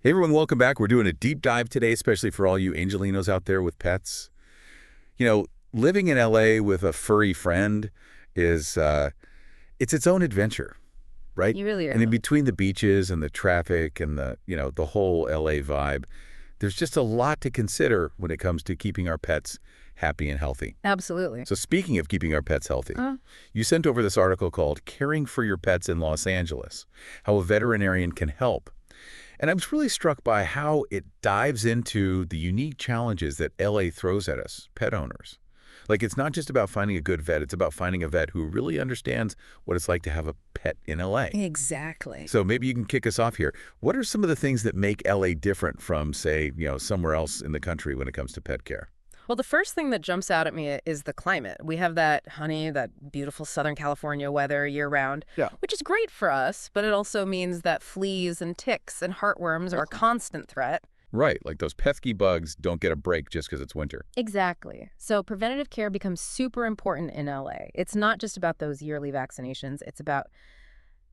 Hey everyone, welcome back. We're doing a deep dive today, especially for all you Angelinos out there with pets. You know, living in LA with a furry friend is, it's its own adventure, right? You really And in are. between the beaches and the traffic and the whole LA vibe, there's just a lot to consider when it comes to keeping our pets happy and healthy. Absolutely. So speaking of keeping our pets healthy, Uh, you sent over this article called Caring for Your Pets in Los Angeles, How a Veterinarian Can Help. And I was really struck by how it dives into the unique challenges that LA throws at us, pet owners. Like, it's not just about finding a good vet, it's about finding a vet who really understands what it's like to have a pet in LA. exactly. So maybe you can kick us off here. What are some of the things that make LA different from, say, somewhere else in the country when it comes to pet care? Well, the first thing that jumps out at me is the climate. We have that beautiful Southern California weather year round, Yeah. which is great for us, but it also means that fleas and ticks and heartworms are a constant threat. Right, like those pesky bugs don't get a break just because it's winter. Exactly. So preventative care becomes super important in LA. It's not just about those yearly vaccinations. It's about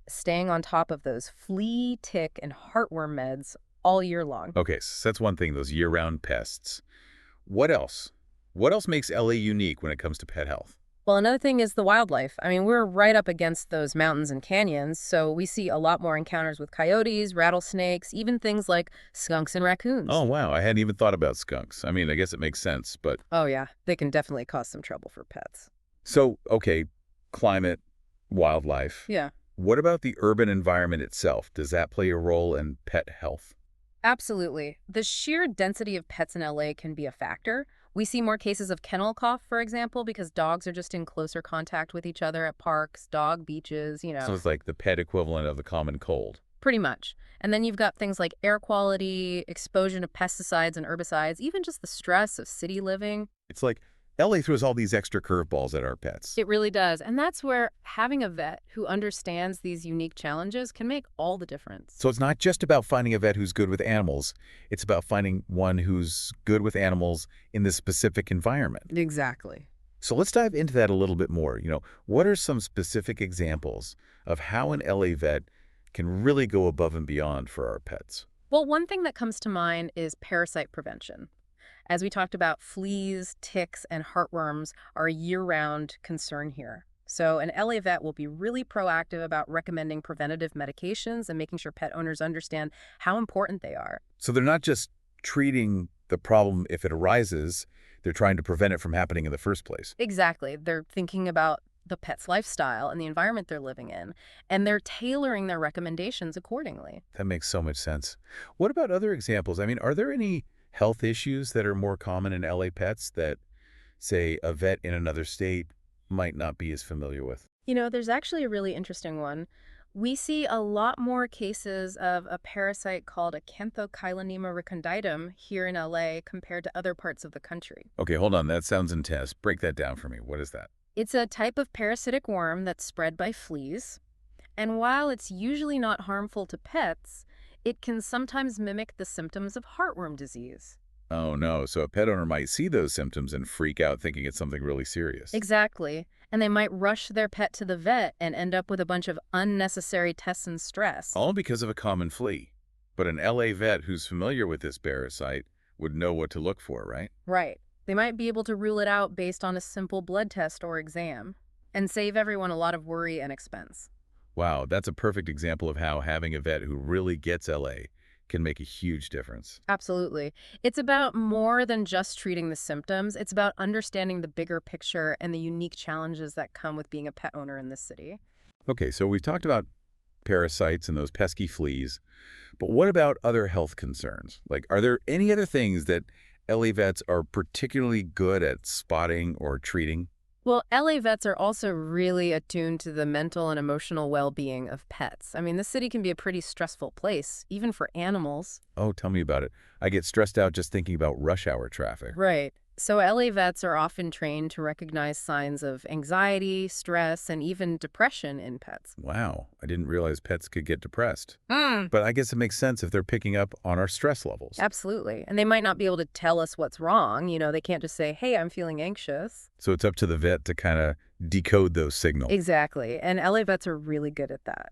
staying on top of those flea, tick, and heartworm meds all year long. Okay, so that's one thing, those year-round pests. What else? What else makes LA unique when it comes to pet health? Well, another thing is the wildlife. I mean, we're right up against those mountains and canyons, so we see a lot more encounters with coyotes, rattlesnakes, even things like skunks and raccoons. Oh, wow, I hadn't even thought about skunks. I mean, I guess it makes sense, but Oh, yeah, they can definitely cause some trouble for pets. so, okay, climate, wildlife. Yeah, What about the urban environment itself? Does that play a role in pet health? absolutely. The sheer density of pets in LA can be a factor. We see more cases of kennel cough, for example, because dogs are just in closer contact with each other at parks, dog beaches, So it's like the pet equivalent of the common cold. pretty much. And then you've got things like air quality, exposure to pesticides and herbicides, even just the stress of city living. It's like LA throws all these extra curveballs at our pets. It really does. And that's where having a vet who understands these unique challenges can make all the difference. So it's not just about finding a vet who's good with animals. It's about finding one who's good with animals in this specific environment. Exactly. So let's dive into that a little bit more. What are some specific examples of how an LA vet can really go above and beyond for our pets? Well, one thing that comes to mind is parasite prevention. As we talked about, fleas, ticks, and heartworms are a year-round concern here. So an LA vet will be really proactive about recommending preventative medications and making sure pet owners understand how important they are. So they're not just treating the problem if it arises, they're trying to prevent it from happening in the first place. Exactly. They're thinking about the pet's lifestyle and the environment they're living in, and they're tailoring their recommendations accordingly. That makes so much sense. What about other examples? I mean, are there any health issues that are more common in LA pets that, say, a vet in another state might not be as familiar with? There's actually a really interesting one. We see a lot more cases of a parasite called Acanthocylonema reconditym here in LA compared to other parts of the country. Okay, hold on. That sounds intense. Break that down for me. What is that? It's a type of parasitic worm that's spread by fleas, and while it's usually not harmful to pets, it can sometimes mimic the symptoms of heartworm disease. Oh, no. So a pet owner might see those symptoms and freak out thinking it's something really serious. Exactly. And they might rush their pet to the vet and end up with a bunch of unnecessary tests and stress. All because of a common flea. But an LA vet who's familiar with this parasite would know what to look for, right? Right. They might be able to rule it out based on a simple blood test or exam and save everyone a lot of worry and expense. Wow, that's a perfect example of how having a vet who really gets LA can make a huge difference. Absolutely. It's about more than just treating the symptoms. It's about understanding the bigger picture and the unique challenges that come with being a pet owner in this city. Okay, so we've talked about parasites and those pesky fleas, but what about other health concerns? Like, are there any other things that LA vets are particularly good at spotting or treating? Well, LA vets are also really attuned to the mental and emotional well-being of pets. I mean, this city can be a pretty stressful place, even for animals. Oh, tell me about it. I get stressed out just thinking about rush hour traffic. Right. So LA vets are often trained to recognize signs of anxiety, stress, and even depression in pets. Wow, I didn't realize pets could get depressed. Mm. But I guess it makes sense if they're picking up on our stress levels. Absolutely. And they might not be able to tell us what's wrong. They can't just say, hey, I'm feeling anxious. So it's up to the vet to kind of decode those signals. Exactly. And LA vets are really good at that.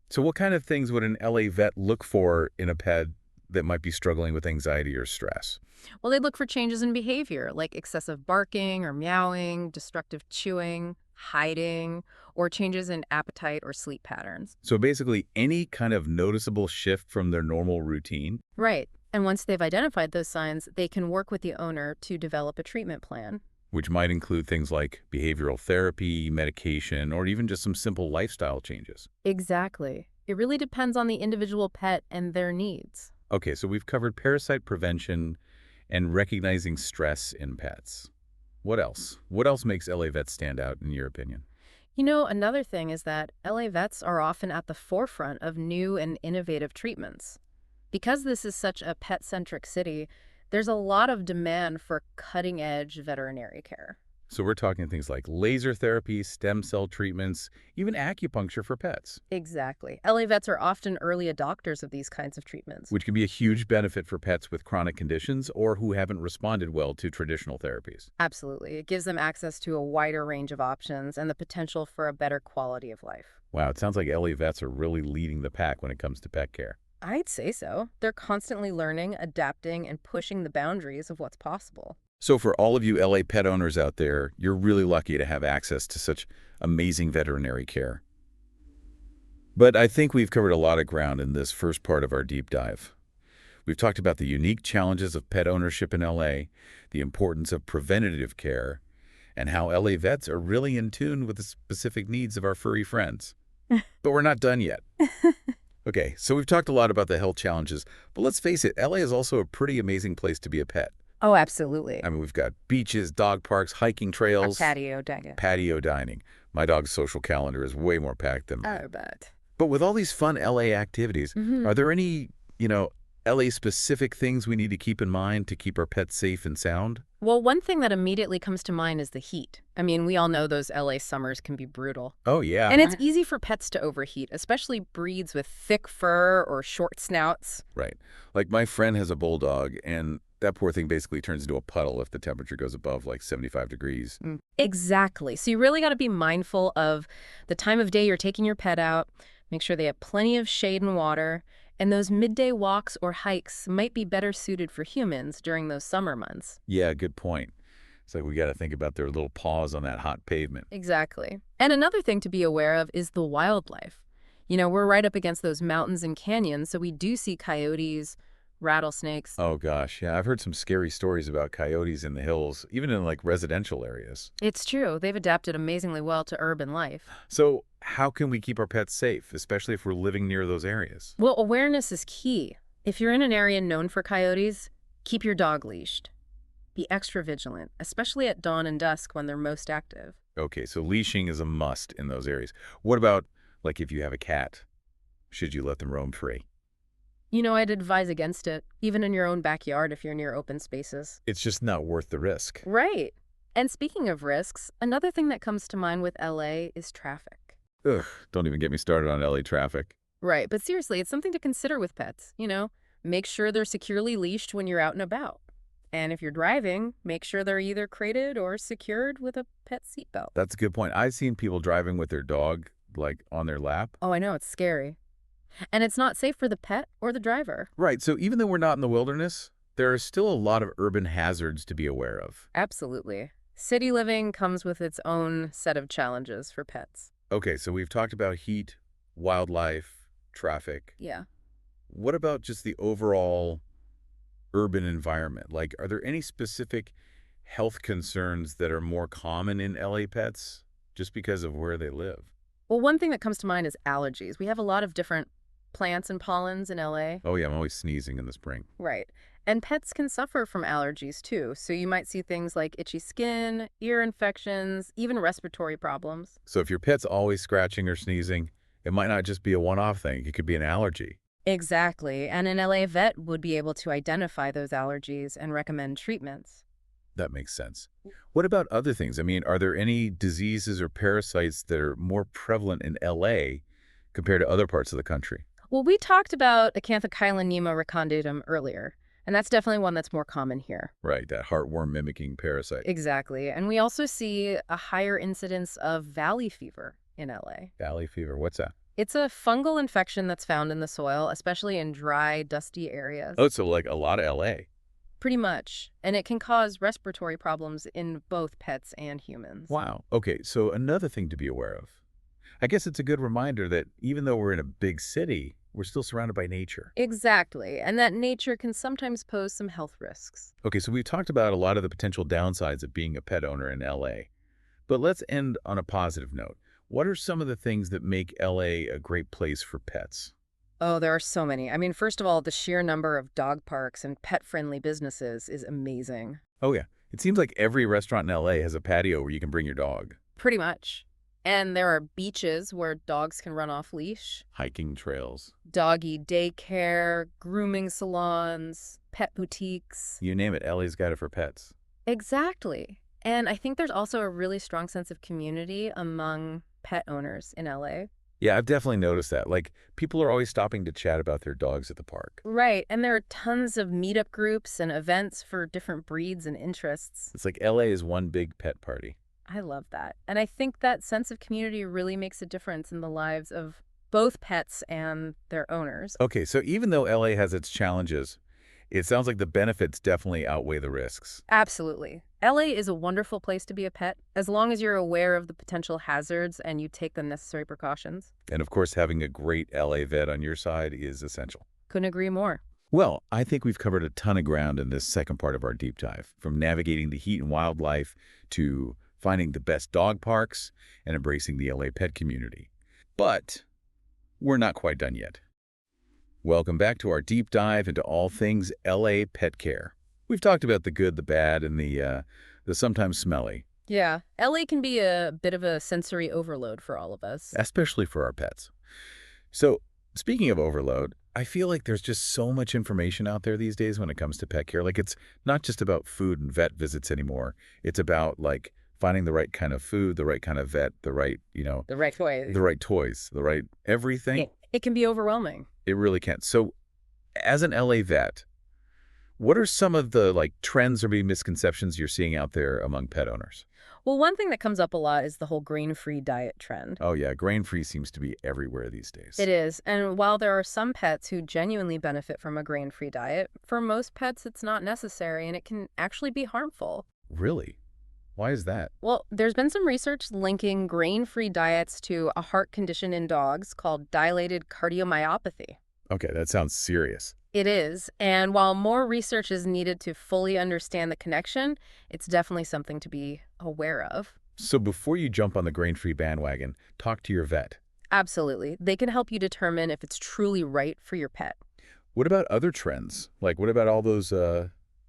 So what kind of things would an LA vet look for in a pet that might be struggling with anxiety or stress? Well, they look for changes in behavior, like excessive barking or meowing, destructive chewing, hiding, or changes in appetite or sleep patterns. So basically, any kind of noticeable shift from their normal routine, Right. And once they've identified those signs, they can work with the owner to develop a treatment plan. which might include things like behavioral therapy, medication, or even just some simple lifestyle changes. Exactly. It really depends on the individual pet and their needs. Okay, so we've covered parasite prevention and recognizing stress in pets. What else? What else makes LA vets stand out, in your opinion? Another thing is that LA vets are often at the forefront of new and innovative treatments. Because this is such a pet-centric city, there's a lot of demand for cutting-edge veterinary care. So we're talking things like laser therapy, stem cell treatments, even acupuncture for pets, Exactly. LA vets are often early adopters of these kinds of treatments. which can be a huge benefit for pets with chronic conditions or who haven't responded well to traditional therapies. Absolutely. It gives them access to a wider range of options and the potential for a better quality of life. Wow, it sounds like LA vets are really leading the pack when it comes to pet care. I'd say so. They're constantly learning, adapting, and pushing the boundaries of what's possible. So for all of you LA pet owners out there, you're really lucky to have access to such amazing veterinary care. But I think we've covered a lot of ground in this first part of our deep dive. We've talked about the unique challenges of pet ownership in LA, the importance of preventative care, and how LA vets are really in tune with the specific needs of our furry friends. But we're not done yet. Okay, so we've talked a lot about the health challenges, but let's face it, LA is also a pretty amazing place to be a pet. Oh, absolutely. I mean, we've got beaches, dog parks, hiking trails, Patio dining. patio dining. My dog's social calendar is way more packed than mine. Oh, but. But with all these fun LA activities, Mhm. are there any, LA-specific things we need to keep in mind to keep our pets safe and sound? Well, one thing that immediately comes to mind is the heat. I mean, we all know those LA summers can be brutal. Oh, yeah. And it's easy for pets to overheat, especially breeds with thick fur or short snouts. Right. Like my friend has a bulldog, and that poor thing basically turns into a puddle if the temperature goes above like 75 degrees. Exactly. So you really got to be mindful of the time of day you're taking your pet out. Make sure they have plenty of shade and water. And those midday walks or hikes might be better suited for humans during those summer months. Yeah, good point. It's like we got to think about their little paws on that hot pavement. Exactly. And another thing to be aware of is the wildlife. We're right up against those mountains and canyons, so we do see coyotes, rattlesnakes. Oh, gosh. Yeah, I've heard some scary stories about coyotes in the hills, even in like residential areas. It's true. They've adapted amazingly well to urban life. So how can we keep our pets safe, especially if we're living near those areas? Well, awareness is key. If you're in an area known for coyotes, keep your dog leashed. Be extra vigilant, especially at dawn and dusk when they're most active. Okay, so leashing is a must in those areas. What about, like, if you have a cat? Should you let them roam free? I'd advise against it, even in your own backyard if you're near open spaces. It's just not worth the risk. Right. And speaking of risks, another thing that comes to mind with LA is traffic. Ugh, don't even get me started on LA traffic. Right, but seriously, it's something to consider with pets, Make sure they're securely leashed when you're out and about. And if you're driving, make sure they're either crated or secured with a pet seatbelt. That's a good point. I've seen people driving with their dog, like, on their lap. Oh, I know, it's scary. And it's not safe for the pet or the driver. Right, so even though we're not in the wilderness, there are still a lot of urban hazards to be aware of. Absolutely. City living comes with its own set of challenges for pets. Okay, so we've talked about heat, wildlife, traffic. Yeah. What about just the overall urban environment? Like, are there any specific health concerns that are more common in LA pets just because of where they live? Well, one thing that comes to mind is allergies. We have a lot of different plants and pollens in LA. Oh, yeah, I'm always sneezing in the spring. Right. And pets can suffer from allergies too. So you might see things like itchy skin, ear infections, even respiratory problems. So if your pet's always scratching or sneezing, it might not just be a one-off thing. It could be an allergy. Exactly. And an LA vet would be able to identify those allergies and recommend treatments. That makes sense. What about other things? I mean, are there any diseases or parasites that are more prevalent in LA compared to other parts of the country? Well, we talked about Acanthochylinema recondytum earlier, and that's definitely one that's more common here. Right, that heartworm mimicking parasite. Exactly. And we also see a higher incidence of valley fever in LA. Valley fever, what's that? It's a fungal infection that's found in the soil, especially in dry, dusty Oh, areas. so like a lot of LA. Pretty much. And it can cause respiratory problems in both pets and humans. Wow. Okay, so another thing to be aware of. I guess it's a good reminder that even though we're in a big city, we're still surrounded by nature. Exactly. And that nature can sometimes pose some health risks. Okay, so we've talked about a lot of the potential downsides of being a pet owner in LA. But let's end on a positive note. What are some of the things that make LA a great place for pets? Oh, there are so many. I mean, first of all, the sheer number of dog parks and pet-friendly businesses is amazing. Oh, yeah. It seems like every restaurant in LA has a patio where you can bring your dog. Pretty much. And there are beaches where dogs can run off leash, Hiking trails. doggy daycare, grooming salons, pet boutiques. You name it, LA's got it for pets. Exactly. And I think there's also a really strong sense of community among pet owners in LA. Yeah, I've definitely noticed that. Like, people are always stopping to chat about their dogs at the park. Right. And there are tons of meetup groups and events for different breeds and interests. It's like LA is one big pet party. I love that. And I think that sense of community really makes a difference in the lives of both pets and their owners. Okay, so even though LA has its challenges, it sounds like the benefits definitely outweigh the risks. Absolutely. LA is a wonderful place to be a pet, as long as you're aware of the potential hazards and you take the necessary precautions. And of course, having a great LA vet on your side is essential. Couldn't agree more. Well, I think we've covered a ton of ground in this second part of our deep dive, from navigating the heat and wildlife to finding the best dog parks and embracing the LA pet community. But we're not quite done yet. Welcome back to our deep dive into all things LA pet care. We've talked about the good, the bad, and the sometimes smelly, Yeah, LA can be a bit of a sensory overload for all of us. especially for our pets. So, speaking of overload, I feel like there's just so much information out there these days when it comes to pet care. Like, it's not just about food and vet visits anymore. It's about, like, finding the right kind of food, the right kind of vet, the right, The right way. the right toys, the right everything. It can be overwhelming. It really can. So, as an LA vet, what are some of the, like, trends or maybe misconceptions you're seeing out there among pet owners? Well, one thing that comes up a lot is the whole grain-free diet trend. Oh, yeah, grain-free seems to be everywhere these days. It is. And while there are some pets who genuinely benefit from a grain-free diet, for most pets it's not necessary and it can actually be harmful. Really? Why is that? Well, there's been some research linking grain-free diets to a heart condition in dogs called dilated cardiomyopathy. Okay, that sounds serious. It is. And while more research is needed to fully understand the connection, it's definitely something to be aware of. So before you jump on the grain-free bandwagon, talk to your vet. Absolutely. They can help you determine if it's truly right for your pet. What about other trends? Like, what about all those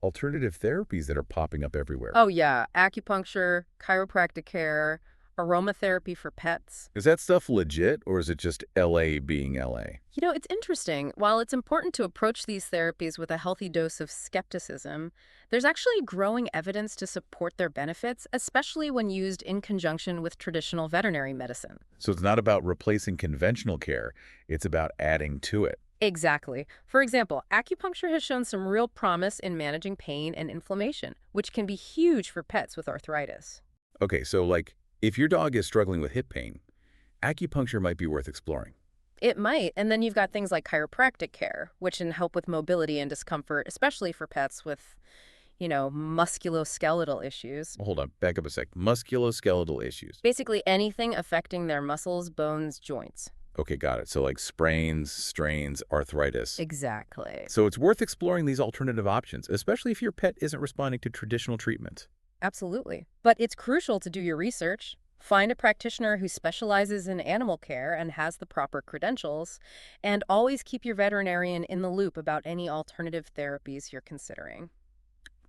alternative therapies that are popping up everywhere? Oh, yeah. Acupuncture, chiropractic care, aromatherapy for pets. Is that stuff legit, or is it just LA being LA? It's interesting. While it's important to approach these therapies with a healthy dose of skepticism, there's actually growing evidence to support their benefits, especially when used in conjunction with traditional veterinary medicine. So it's not about replacing conventional care, it's about adding to it. Exactly. For example, acupuncture has shown some real promise in managing pain and inflammation, which can be huge for pets with arthritis. Okay, so like, if your dog is struggling with hip pain, acupuncture might be worth exploring. It might, and then you've got things like chiropractic care, which can help with mobility and discomfort, especially for pets with, musculoskeletal issues. Hold on, back up a sec. Musculoskeletal issues. Basically anything affecting their muscles, bones, joints. Okay, got it. So like sprains, strains, arthritis. Exactly. So it's worth exploring these alternative options, especially if your pet isn't responding to traditional treatment. Absolutely. But it's crucial to do your research. Find a practitioner who specializes in animal care and has the proper credentials, and always keep your veterinarian in the loop about any alternative therapies you're considering.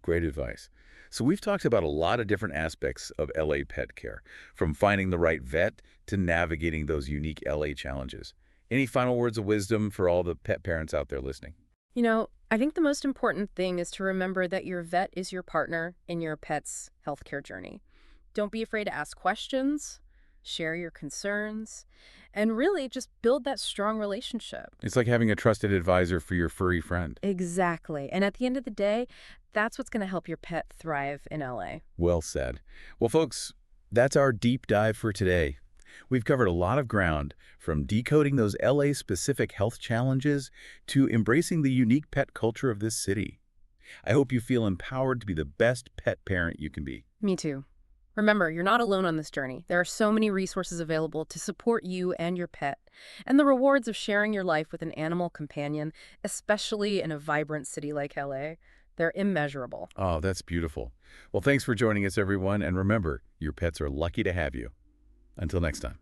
Great advice. So we've talked about a lot of different aspects of LA pet care, from finding the right vet to navigating those unique LA challenges. Any final words of wisdom for all the pet parents out there listening? I think the most important thing is to remember that your vet is your partner in your pet's healthcare journey. Don't be afraid to ask questions, share your concerns, and really just build that strong relationship. It's like having a trusted advisor for your furry friend. Exactly. And at the end of the day, that's what's going to help your pet thrive in LA. Well said. Well, folks, that's our deep dive for today. We've covered a lot of ground, from decoding those LA-specific health challenges to embracing the unique pet culture of this city. I hope you feel empowered to be the best pet parent you can be. Me too. Remember, you're not alone on this journey. There are so many resources available to support you and your pet. And the rewards of sharing your life with an animal companion, especially in a vibrant city like LA, they're immeasurable. Oh, that's beautiful. Well, thanks for joining us, everyone, and remember, your pets are lucky to have you. Until next time.